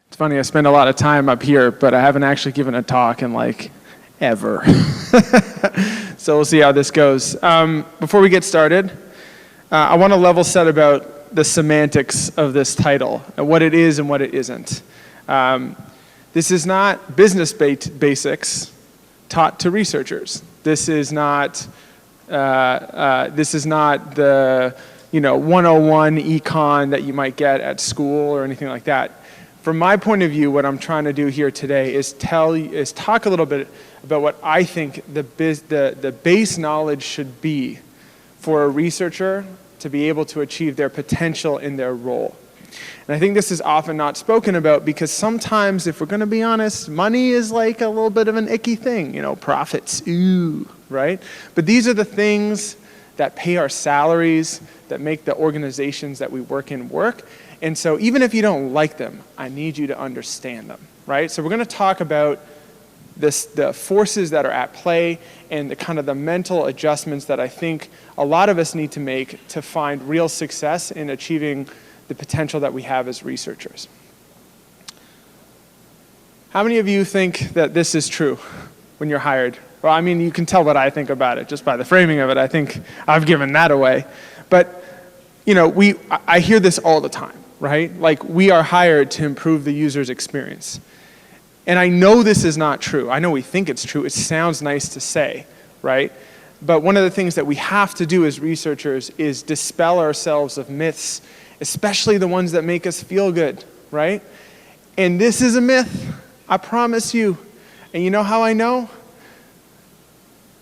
It's funny, I spend a lot of time up here, but I haven't actually given a talk in ever. So we'll see how this goes. Before we get started, I want to level set about the semantics of this title, and what it is and what it isn't. This is not business basics taught to researchers. This is not the 101 econ that you might get at school or anything like that. From my point of view, what I'm trying to do here today is talk a little bit about what I think the base knowledge should be for a researcher to be able to achieve their potential in their role. And I think this is often not spoken about because sometimes, if we're going to be honest, money is like a little bit of an icky thing, profits, ooh, right? But these are the things that pay our salaries, that make the organizations that we work in work. And so even if you don't like them, I need you to understand them, right? So we're going to talk about the forces that are at play and the mental adjustments that I think a lot of us need to make to find real success in achieving the potential that we have as researchers. How many of you think that this is true when you're hired? Well, I mean, you can tell what I think about it just by the framing of it. I think I've given that away. But, I hear this all the time, right? We are hired to improve the user's experience. And I know this is not true. I know we think it's true. It sounds nice to say, right? But one of the things that we have to do as researchers is dispel ourselves of myths, especially the ones that make us feel good, right? And this is a myth, I promise you. And you know how I know?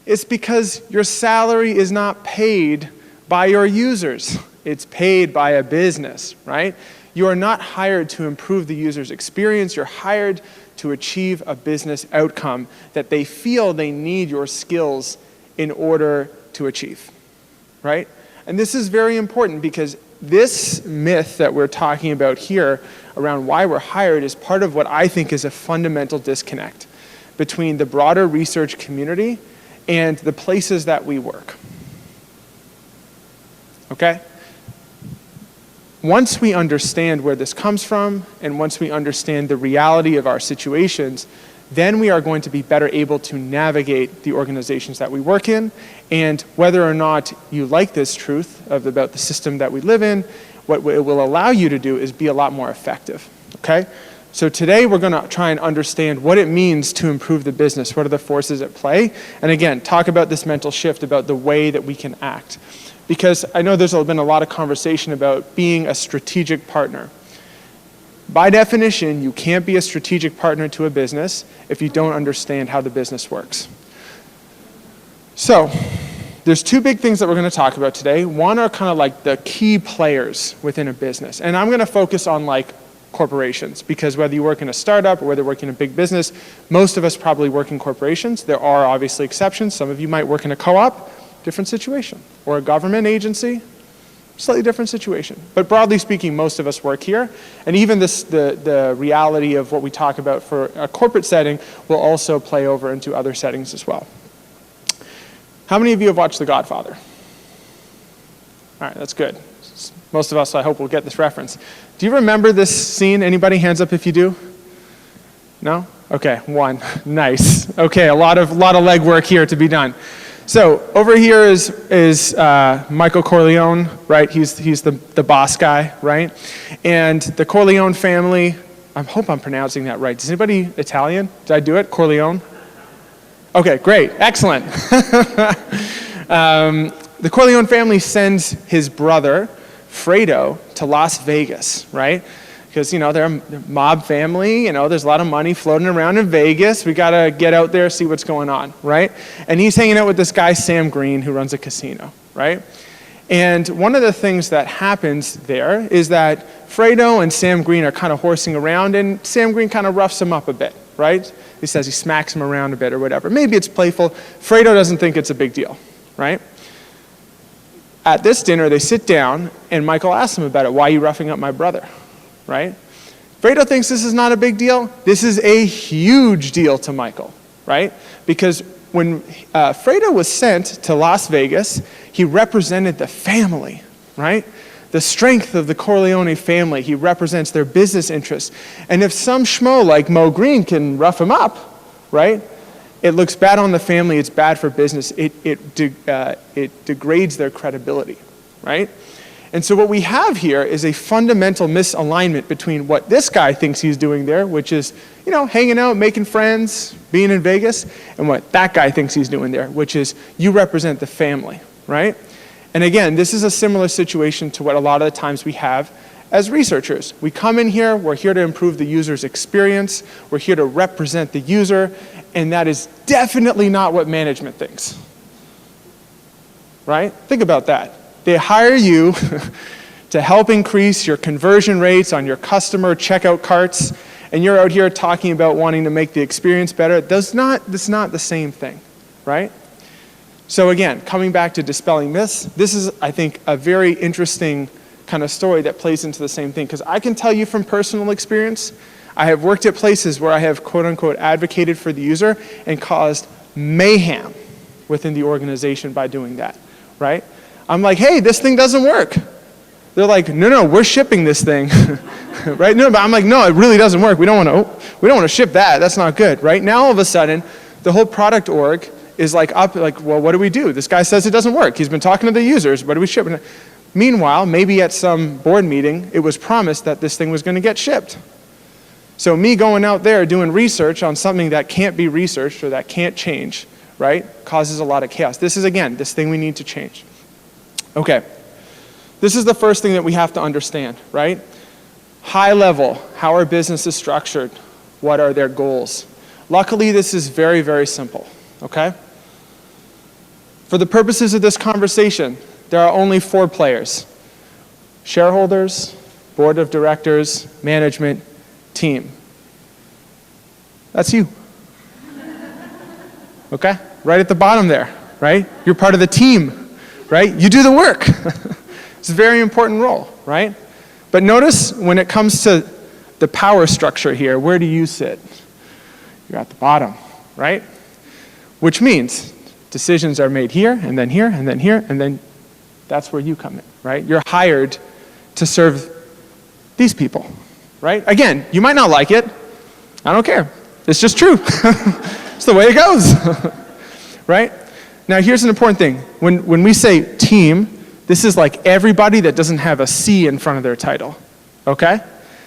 It's because your salary is not paid by your users. It's paid by a business, right? You are not hired to improve the user's experience. You're hired to achieve a business outcome that they feel they need your skills in order to achieve, right? And this is very important because this myth that we're talking about here around why we're hired is part of what I think is a fundamental disconnect between the broader research community and the places that we work. Okay? Once we understand where this comes from, and once we understand the reality of our situations, then we are going to be better able to navigate the organizations that we work in. And whether or not you like this truth about the system that we live in, what it will allow you to do is be a lot more effective. Okay? So today we're going to try and understand what it means to improve the business. What are the forces at play? And again, talk about this mental shift about the way that we can act. Because I know there's been a lot of conversation about being a strategic partner. By definition, you can't be a strategic partner to a business if you don't understand how the business works. So, there's two big things that we're going to talk about today. One are kind of like the key players within a business. And I'm going to focus on corporations, because whether you work in a startup or whether you work in a big business, most of us probably work in corporations. There are obviously exceptions. Some of you might work in a co-op, different situation, or a government agency, slightly different situation. But broadly speaking, most of us work here. And even the reality of what we talk about for a corporate setting will also play over into other settings as well. How many of you have watched The Godfather? All right, that's good. Most of us, I hope, will get this reference. Do you remember this scene? Anybody? Hands up if you do. No? Okay, one. Nice. Okay, a lot of legwork here to be done. So over here is Michael Corleone, right? He's the boss guy, right? And the Corleone family, I hope I'm pronouncing that right. Is anybody Italian? Did I do it? Corleone? Okay, great, excellent. The Corleone family sends his brother, Fredo, to Las Vegas, right? Because, they're a mob family, there's a lot of money floating around in Vegas. We got to get out there, see what's going on, right? And he's hanging out with this guy, Sam Green, who runs a casino, right? And one of the things that happens there is that Fredo and Sam Green are kind of horsing around, and Sam Green kind of roughs him up a bit, right? He says he smacks him around a bit or whatever. Maybe it's playful. Fredo doesn't think it's a big deal, right? At this dinner, they sit down, and Michael asks him about it. Why are you roughing up my brother? Right? Fredo thinks this is not a big deal. This is a huge deal to Michael, right? Because when Fredo was sent to Las Vegas, he represented the family, right? The strength of the Corleone family. He represents their business interests. And if some schmo like Mo Green can rough him up, right? It looks bad on the family, it's bad for business, it degrades their credibility, right? And so what we have here is a fundamental misalignment between what this guy thinks he's doing there, which is, hanging out, making friends, being in Vegas, and what that guy thinks he's doing there, which is you represent the family, right? And again, this is a similar situation to what a lot of the times we have as researchers. We come in here, we're here to improve the user's experience, we're here to represent the user, and that is definitely not what management thinks, right? Think about that. They hire you to help increase your conversion rates on your customer checkout carts, and you're out here talking about wanting to make the experience better. That's not the same thing, right? So again, coming back to dispelling myths, this is, I think, a very interesting kind of story that plays into the same thing, because I can tell you from personal experience, I have worked at places where I have quote-unquote advocated for the user and caused mayhem within the organization by doing that, right? I'm like, hey, this thing doesn't work. They're like, no, we're shipping this thing, right? No, but I'm like, no, it really doesn't work. We don't want to ship that. That's not good, right? Now all of a sudden, the whole product org is like, well, what do we do? This guy says it doesn't work. He's been talking to the users. What do we ship? Meanwhile, maybe at some board meeting, it was promised that this thing was going to get shipped. So me going out there doing research on something that can't be researched or that can't change, right, causes a lot of chaos. This is, again, this thing we need to change. Okay. This is the first thing that we have to understand, right? High level, how our business is structured, what are their goals? Luckily, this is very, very simple, okay? For the purposes of this conversation, there are only 4 players: shareholders, board of directors, management, team. That's you. Okay? Right at the bottom there, right? You're part of the team, right? You do the work. It's a very important role, right? But notice when it comes to the power structure here, where do you sit? You're at the bottom, right? Which means decisions are made here, and then here, and then here, and then that's where you come in, right? You're hired to serve these people, right? Again, you might not like it. I don't care. It's just true. It's the way it goes, right? Now, here's an important thing. When we say team, this is like everybody that doesn't have a C in front of their title, okay?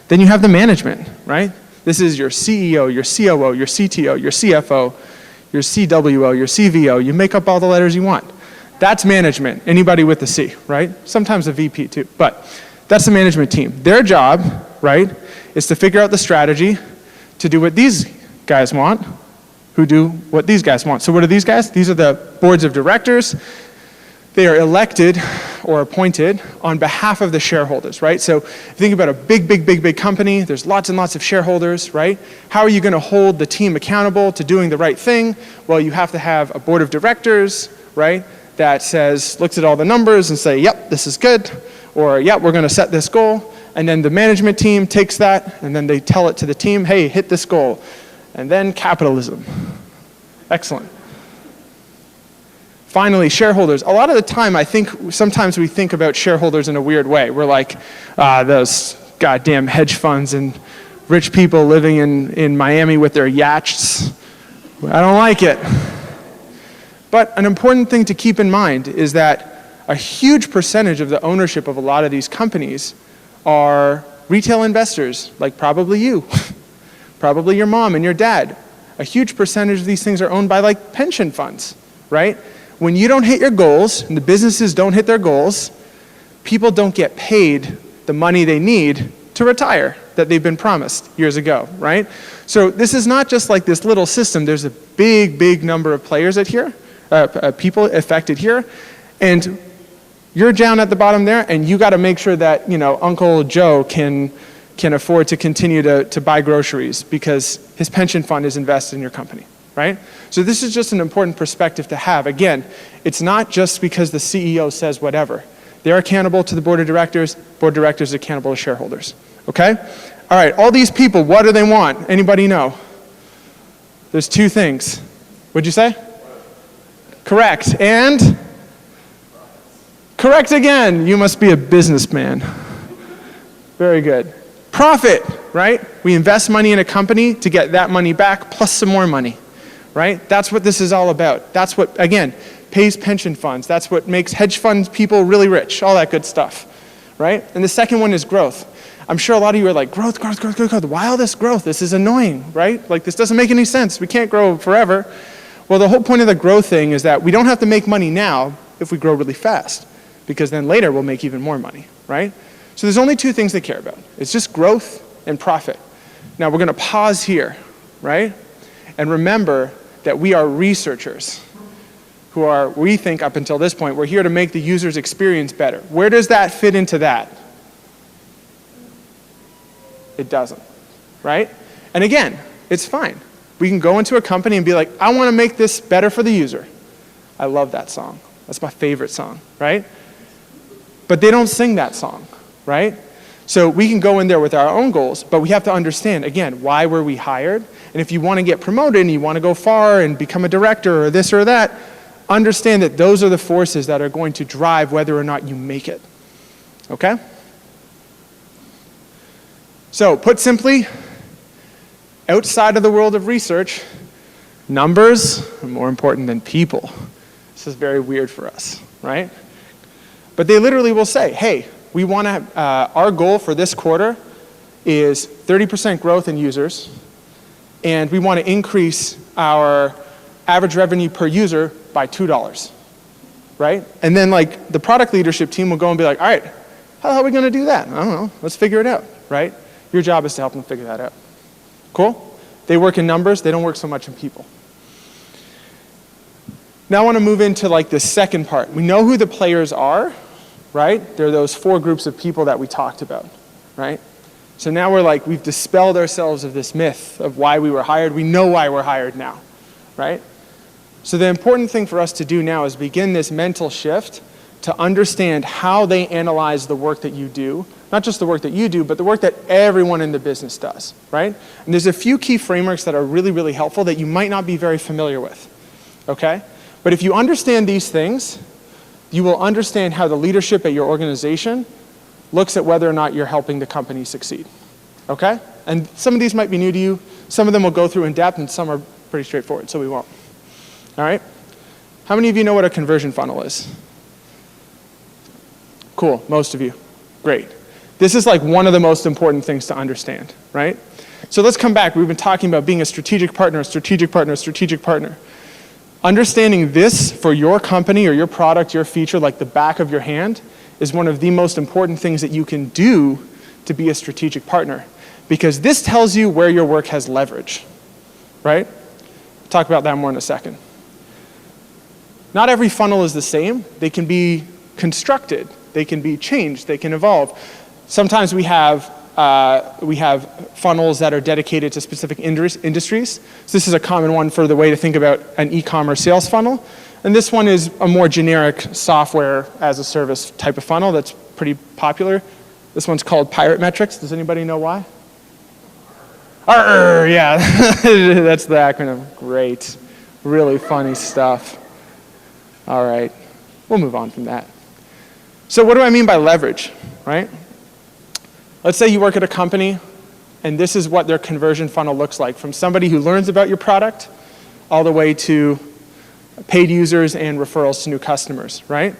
Then you have the management, right? This is your CEO, your COO, your CTO, your CFO, your CWO, your CVO. You make up all the letters you want. That's management, anybody with a C, right? Sometimes a VP too, but that's the management team. Their job, right, is to figure out the strategy to do what these guys want, who do what these guys want. So what are these guys? These are the boards of directors. They are elected or appointed on behalf of the shareholders, right? So think about a big company. There's lots and lots of shareholders, right? How are you going to hold the team accountable to doing the right thing? Well, you have to have a board of directors, right, that looks at all the numbers and say, yep, this is good, or yep, we're going to set this goal. And then the management team takes that, and then they tell it to the team, hey, hit this goal. And then capitalism. Excellent. Finally, shareholders. A lot of the time, I think sometimes we think about shareholders in a weird way. We're like, those goddamn hedge funds and rich people living in Miami with their yachts. I don't like it. But an important thing to keep in mind is that a huge percentage of the ownership of a lot of these companies are retail investors, like probably you, probably your mom and your dad. A huge percentage of these things are owned by like pension funds, right? When you don't hit your goals and the businesses don't hit their goals, people don't get paid the money they need to retire that they've been promised years ago, right? So this is not just like this little system. There's a big number of players people affected here, and you're down at the bottom there, and you got to make sure that Uncle Joe can afford to continue to buy groceries because his pension fund is invested in your company, right? So this is just an important perspective to have. Again, it's not just because the CEO says whatever. They're accountable to the board of directors are accountable to shareholders, okay? All right, all these people, what do they want? Anybody know? There's 2 things. What'd you say? Correct. And? Correct again. You must be a businessman. Very good. Profit, right? We invest money in a company to get that money back plus some more money, right? That's what this is all about. That's what, again, pays pension funds. That's what makes hedge fund people really rich, all that good stuff, right? And the second one is growth. I'm sure a lot of you are like, growth, why all this growth? This is annoying, right? Like, this doesn't make any sense. We can't grow forever. Well, the whole point of the growth thing is that we don't have to make money now if we grow really fast, because then later we'll make even more money, right? So there's only two things they care about. It's just growth and profit. Now we're going to pause here, right? And remember that we are researchers who are, we think up until this point, we're here to make the user's experience better. Where does that fit into that? It doesn't, right? And again, it's fine. We can go into a company and be like, I want to make this better for the user. I love that song. That's my favorite song, right? But they don't sing that song, right? So we can go in there with our own goals, but we have to understand, again, why were we hired? And if you want to get promoted and you want to go far and become a director or this or that, understand that those are the forces that are going to drive whether or not you make it, okay? So put simply, outside of the world of research, numbers are more important than people. This is very weird for us, right? But they literally will say, hey, we want to, our goal for this quarter is 30% growth in users, and we want to increase our average revenue per user by $2, right? And then like the product leadership team will go and be like, all right, how are we going to do that? I don't know, let's figure it out, right? Your job is to help them figure that out. Cool? They work in numbers, they don't work so much in people. Now I want to move into like the second part. We know who the players are, right? They're those 4 groups of people that we talked about, right? So now we're like, we've dispelled ourselves of this myth of why we were hired. We know why we're hired now, right? So the important thing for us to do now is begin this mental shift to understand how they analyze the work that you do. Not just the work that you do, but the work that everyone in the business does, right? And there's a few key frameworks that are really, really helpful that you might not be very familiar with, okay? But if you understand these things, you will understand how the leadership at your organization looks at whether or not you're helping the company succeed, okay? And some of these might be new to you. Some of them will go through in depth, and some are pretty straightforward, so we won't. All right? How many of you know what a conversion funnel is? Cool, most of you. Great. This is like one of the most important things to understand, right? So let's come back. We've been talking about being a strategic partner, a strategic partner, a strategic partner. Understanding this for your company or your product, your feature, like the back of your hand, is one of the most important things that you can do to be a strategic partner. Because this tells you where your work has leverage, right? We'll talk about that more in a second. Not every funnel is the same. They can be constructed. They can be changed. They can evolve. Sometimes we have funnels that are dedicated to specific industries. So this is a common one for the way to think about an e-commerce sales funnel. And this one is a more generic software as a service type of funnel that's pretty popular. This one's called Pirate Metrics. Does anybody know why? Arr, yeah, that's the acronym. Great. Really funny stuff. All right, we'll move on from that. So what do I mean by leverage, right? Let's say you work at a company, and this is what their conversion funnel looks like, from somebody who learns about your product all the way to paid users and referrals to new customers, right?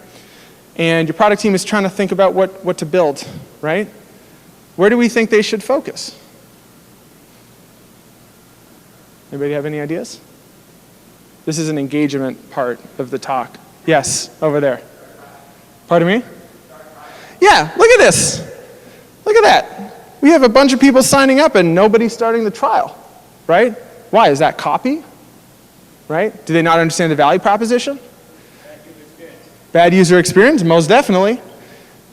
And your product team is trying to think about what to build, right? Where do we think they should focus? Anybody have any ideas? This is an engagement part of the talk. Yes, over there. Pardon me? Yeah, look at this. Look at that. We have a bunch of people signing up and nobody's starting the trial, right? Why? Is that copy? Right? Do they not understand the value proposition? Bad user experience, most definitely.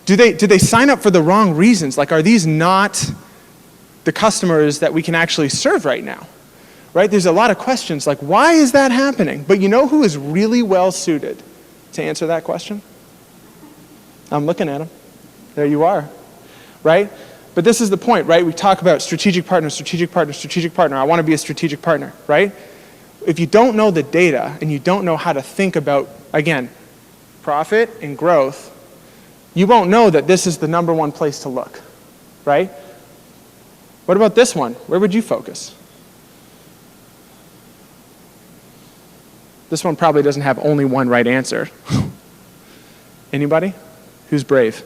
Do they sign up for the wrong reasons? Like, are these not the customers that we can actually serve right now? Right? There's a lot of questions like, why is that happening? But you know who is really well suited to answer that question? I'm looking at him. There you are. Right? But this is the point, right? We talk about strategic partner, strategic partner, strategic partner. I want to be a strategic partner, right? If you don't know the data and you don't know how to think about, again, profit and growth, you won't know that this is the number one place to look, right? What about this one? Where would you focus? This one probably doesn't have only one right answer. Anybody? Who's brave?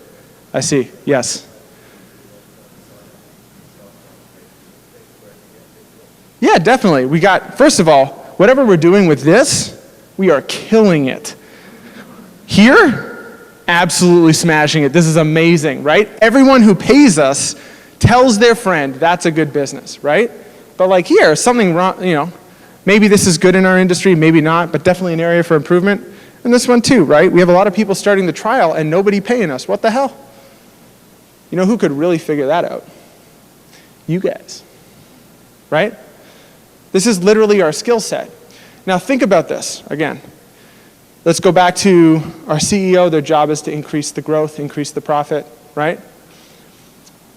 I see. Yes. Yeah, definitely. We got, first of all, whatever we're doing with this, we are killing it. Here, absolutely smashing it. This is amazing, right? Everyone who pays us tells their friend that's a good business, right? But like here, something wrong, maybe this is good in our industry, maybe not, but definitely an area for improvement. And this one too, right? We have a lot of people starting the trial and nobody paying us. What the hell? You know who could really figure that out? You guys, right? This is literally our skill set. Now think about this, again. Let's go back to our CEO. Their job is to increase the growth, increase the profit, right?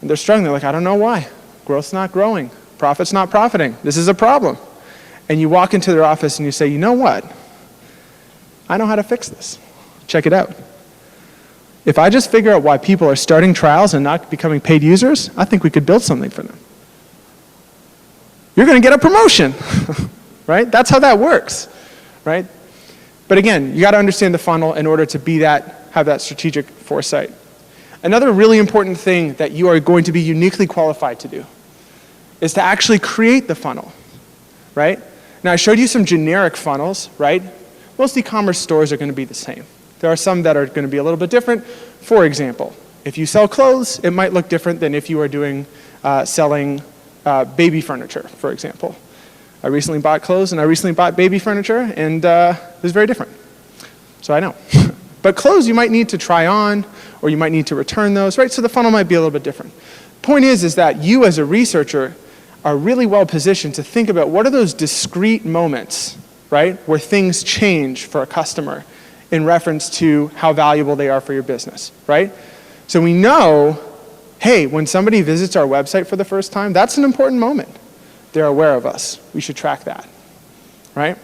And they're struggling. They're like, I don't know why. Growth's not growing. Profit's not profiting. This is a problem. And you walk into their office and you say, you know what? I know how to fix this. Check it out. If I just figure out why people are starting trials and not becoming paid users, I think we could build something for them. You're going to get a promotion, right? That's how that works, right? But again, you got to understand the funnel in order to have that strategic foresight. Another really important thing that you are going to be uniquely qualified to do is to actually create the funnel, right? Now, I showed you some generic funnels, right? Most e-commerce stores are going to be the same. There are some that are going to be a little bit different. For example, if you sell clothes, it might look different than if you are selling baby furniture, for example. I recently bought clothes and I recently bought baby furniture, and it was very different. So I know. But clothes you might need to try on, or you might need to return those, right? So the funnel might be a little bit different. Point is that you as a researcher are really well positioned to think about what are those discrete moments, right, where things change for a customer in reference to how valuable they are for your business, right? So we know, hey, when somebody visits our website for the first time, that's an important moment. They're aware of us. We should track that, right?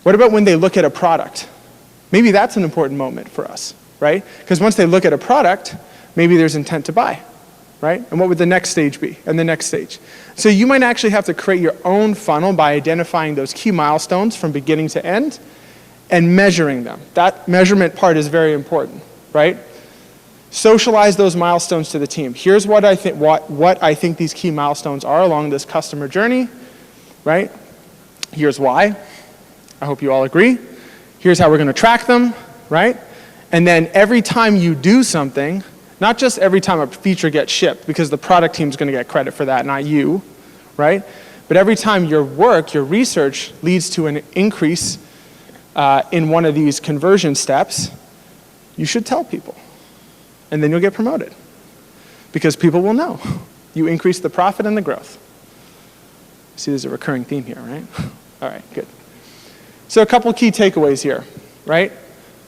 What about when they look at a product? Maybe that's an important moment for us, right? Because once they look at a product, maybe there's intent to buy, right? And what would the next stage be? And the next stage. So you might actually have to create your own funnel by identifying those key milestones from beginning to end and measuring them. That measurement part is very important, right? Socialize those milestones to the team. Here's what I think these key milestones are along this customer journey, right? Here's why. I hope you all agree. Here's how we're going to track them, right? And then every time you do something, not just every time a feature gets shipped, because the product team is going to get credit for that, not you, right? But every time your work, your research leads to an increase in one of these conversion steps, you should tell people. And then you'll get promoted. Because people will know. You increase the profit and the growth. See, there's a recurring theme here, right? All right, good. So a couple key takeaways here, right?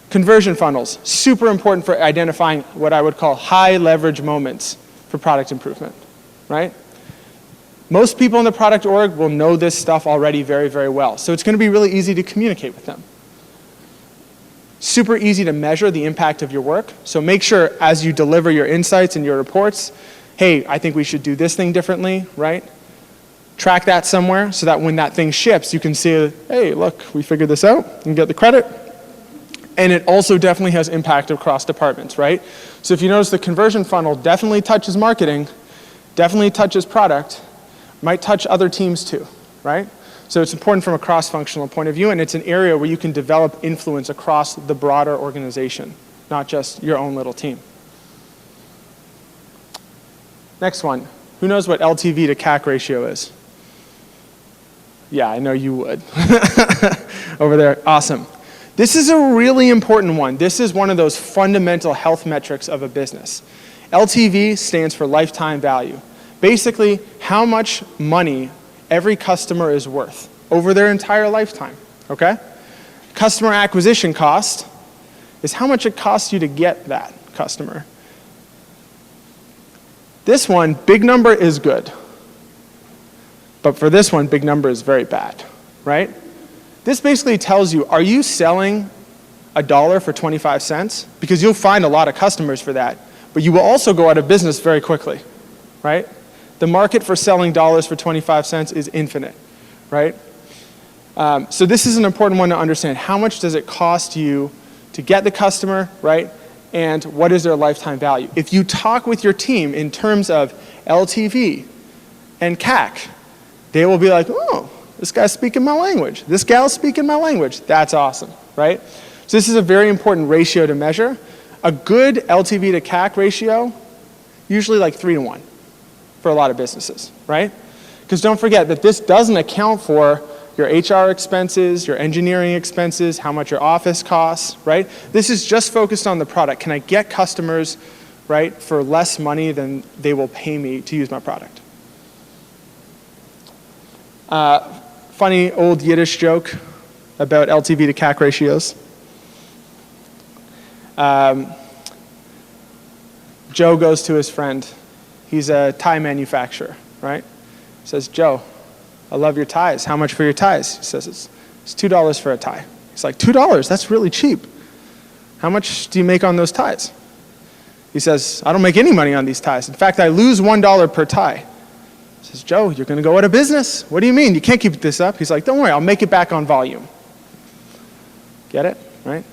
Conversion funnels, super important for identifying what I would call high leverage moments for product improvement, right? Most people in the product org will know this stuff already very, very well. So it's going to be really easy to communicate with them. Super easy to measure the impact of your work. So make sure as you deliver your insights and your reports, hey, I think we should do this thing differently, right? Track that somewhere so that when that thing ships, you can see, hey, look, we figured this out and get the credit. And it also definitely has impact across departments, right? So if you notice, the conversion funnel definitely touches marketing, definitely touches product, might touch other teams too, right? So it's important from a cross-functional point of view, and it's an area where you can develop influence across the broader organization, not just your own little team. Next one. Who knows what LTV to CAC ratio is? Yeah, I know you would. Over there, awesome. This is a really important one. This is one of those fundamental health metrics of a business. LTV stands for lifetime value. Basically, how much money every customer is worth over their entire lifetime, okay? Customer acquisition cost is how much it costs you to get that customer. This one, big number is good. But for this one, big number is very bad. right? This basically tells you, are you selling $1 for 25 cents? Because you'll find a lot of customers for that, but you will also go out of business very quickly, right? The market for selling dollars for 25 cents is infinite, right? So this is an important one to understand. How much does it cost you to get the customer, right? And what is their lifetime value? If you talk with your team in terms of LTV and CAC, they will be like, oh, this guy's speaking my language. This gal's speaking my language. That's awesome, right? So this is a very important ratio to measure. A good LTV to CAC ratio, usually like 3-to-1 for a lot of businesses, right? Because don't forget that this doesn't account for your HR expenses, your engineering expenses, how much your office costs, right? This is just focused on the product. Can I get customers, right, for less money than they will pay me to use my product? Funny old Yiddish joke about LTV to CAC ratios. Joe goes to his friend. He's a tie manufacturer, right? He says, Joe, I love your ties. How much for your ties? He says, it's $2 for a tie. He's like, $2? That's really cheap. How much do you make on those ties? He says, I don't make any money on these ties. In fact, I lose $1 per tie. He says, Joe, you're going to go out of business. What do you mean? You can't keep this up. He's like, don't worry, I'll make it back on volume. Get it? Right?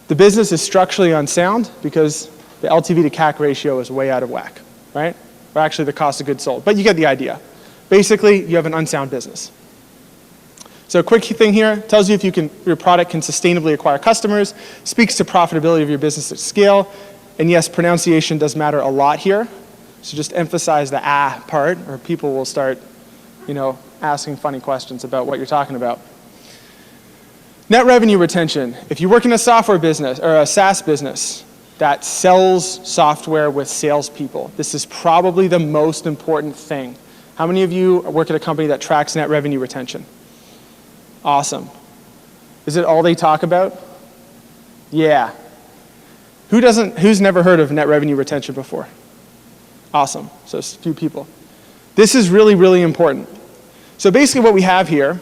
The business is structurally unsound because the LTV to CAC ratio is way out of whack, right? Or actually the cost of goods sold. But you get the idea. Basically, you have an unsound business. So a quick thing here, tells you if your product can sustainably acquire customers, speaks to profitability of your business at scale, and yes, pronunciation does matter a lot here. So just emphasize the part, or people will start, asking funny questions about what you're talking about. Net revenue retention. If you work in a software business or a SaaS business that sells software with salespeople, this is probably the most important thing. How many of you work at a company that tracks net revenue retention? Awesome. Is it all they talk about? Yeah. Who's never heard of net revenue retention before? Awesome. So a few people. This is really, really important. So basically what we have here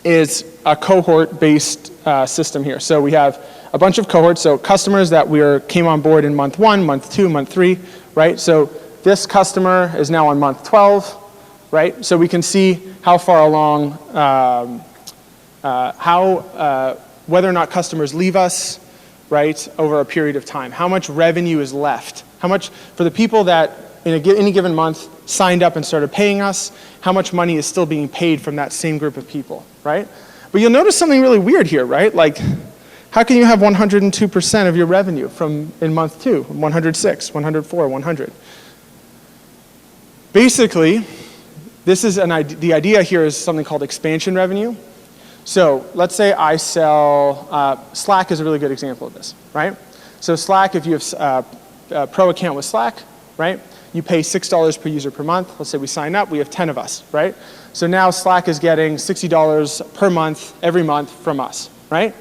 is a cohort-based system here. So we have a bunch of cohorts, so customers that came on board in month 1, month 2, month 3, right? So this customer is now on month 12, right? So we can see how far along, whether or not customers leave us, right, over a period of time. How much revenue is left? How much, for the people that in any given month signed up and started paying us, how much money is still being paid from that same group of people, right? But you'll notice something really weird here, right? Like, how can you have 102% of your revenue in month 2, 106, 104, 100? Basically, the idea here is something called expansion revenue. So let's say I sell, Slack is a really good example of this, right? So Slack, if you have a pro account with Slack, right? You pay $6 per user per month. Let's say we sign up, we have 10 of us, right? So now Slack is getting $60 per month, every month from us, right?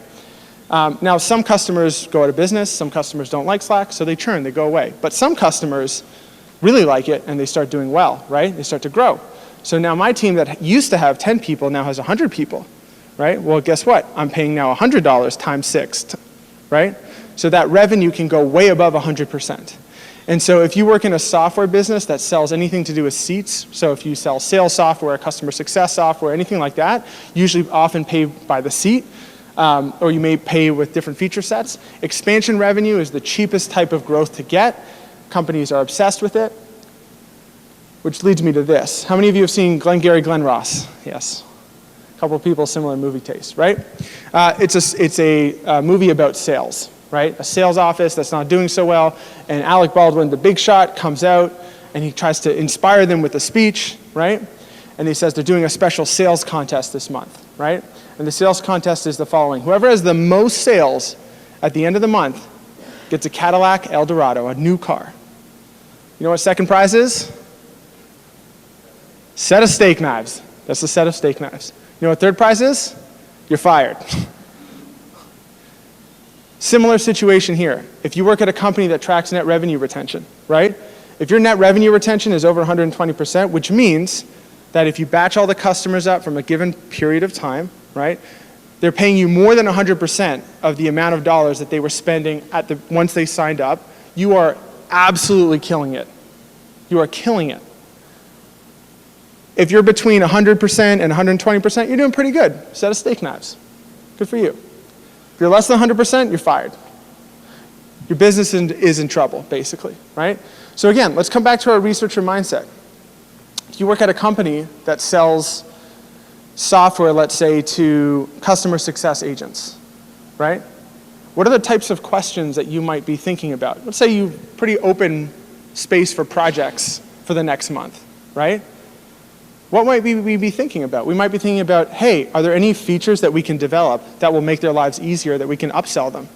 Now some customers go out of business, some customers don't like Slack, so they churn, they go away. But some customers really like it and they start doing well, right? They start to grow. So now my team that used to have 10 people now has 100 people, right? Well, guess what? I'm paying now $100 times 6, right? So that revenue can go way above 100%. And so if you work in a software business that sells anything to do with seats, so if you sell sales software, customer success software, anything like that, usually often pay by the seat, or you may pay with different feature sets. Expansion revenue is the cheapest type of growth to get. Companies are obsessed with it, which leads me to this. How many of you have seen Glengarry Glen Ross? Yes. A couple of people, similar movie taste, right? It's a movie about sales, right? A sales office that's not doing so well, and Alec Baldwin, the big shot, comes out and he tries to inspire them with a speech, right? And he says they're doing a special sales contest this month, right? And the sales contest is the following. Whoever has the most sales at the end of the month gets a Cadillac Eldorado, a new car. You know what second prize is? Set of steak knives. That's the set of steak knives. You know what third prize is? You're fired. Similar situation here. If you work at a company that tracks net revenue retention, right? If your net revenue retention is over 120%, which means that if you batch all the customers up from a given period of time, right, they're paying you more than 100% of the amount of dollars that they were spending once they signed up, you are absolutely killing it. You are killing it. If you're between 100% and 120%, you're doing pretty good. Set of steak knives. Good for you. If you're less than 100%, you're fired. Your business is in trouble, basically, right? So again, let's come back to our researcher mindset. If you work at a company that sells software, let's say, to customer success agents, right? What are the types of questions that you might be thinking about? Let's say you pretty open space for projects for the next month, right? What might we be thinking about? We might be thinking about, hey, are there any features that we can develop that will make their lives easier that we can upsell them,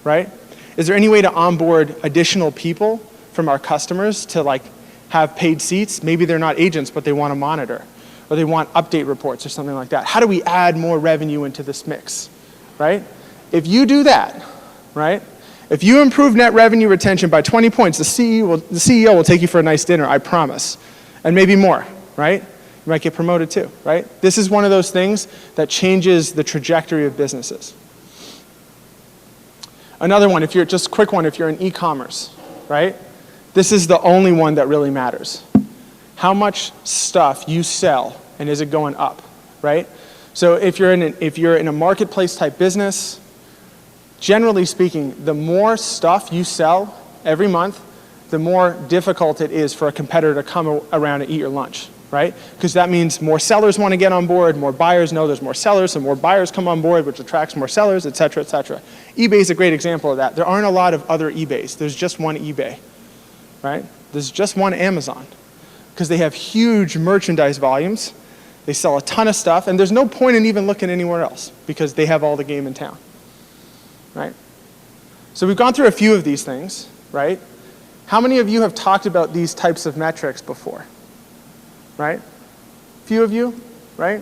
right? Is there any way to onboard additional people from our customers to like have paid seats? Maybe they're not agents, but they want to monitor, or they want update reports or something like that. How do we add more revenue into this mix, right? If you do that, right? If you improve net revenue retention by 20 points, the CEO will take you for a nice dinner, I promise, and maybe more, right? You might get promoted too, right? This is one of those things that changes the trajectory of businesses. Another one, just a quick one, if you're in e-commerce, right? This is the only one that really matters. How much stuff you sell, and is it going up, right? So if you're in a marketplace type business, generally speaking, the more stuff you sell every month, the more difficult it is for a competitor to come around and eat your lunch, right? Because that means more sellers want to get on board, more buyers know there's more sellers, so more buyers come on board, which attracts more sellers, et cetera, et cetera. eBay is a great example of that. There aren't a lot of other eBays. There's just one eBay, right? There's just one Amazon, because they have huge merchandise volumes. They sell a ton of stuff, and there's no point in even looking anywhere else, because they have all the game in town, right? So we've gone through a few of these things, right? How many of you have talked about these types of metrics before? Right? Few of you, right?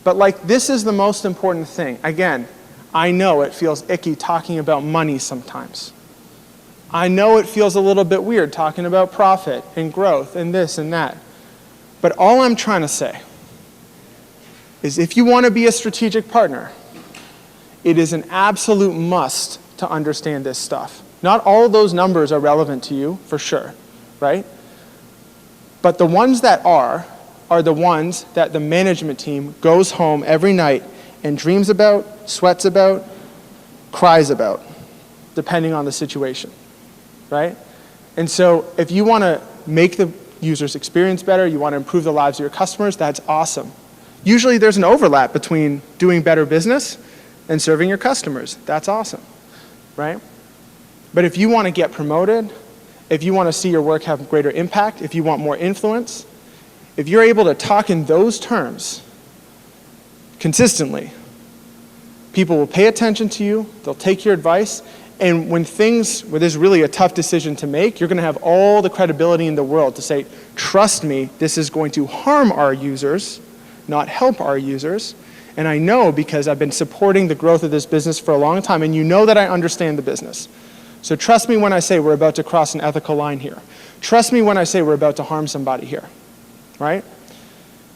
But like, this is the most important thing. Again, I know it feels icky talking about money sometimes. I know it feels a little bit weird talking about profit and growth and this and that. But all I'm trying to say is if you want to be a strategic partner, it is an absolute must to understand this stuff. Not all of those numbers are relevant to you, for sure, right? But the ones that are the ones that the management team goes home every night and dreams about, sweats about, cries about, depending on the situation, right? And so if you want to make the user's experience better, you want to improve the lives of your customers, that's awesome. Usually there's an overlap between doing better business and serving your customers. That's awesome, right? But if you want to get promoted, if you want to see your work have greater impact, if you want more influence, if you're able to talk in those terms consistently, people will pay attention to you, they'll take your advice, and when there's really a tough decision to make, you're going to have all the credibility in the world to say, trust me, this is going to harm our users, not help our users, and I know because I've been supporting the growth of this business for a long time, and you know that I understand the business. So trust me when I say we're about to cross an ethical line here. Trust me when I say we're about to harm somebody here, right?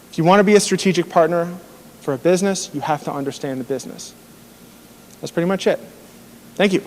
If you want to be a strategic partner for a business, you have to understand the business. That's pretty much it. Thank you.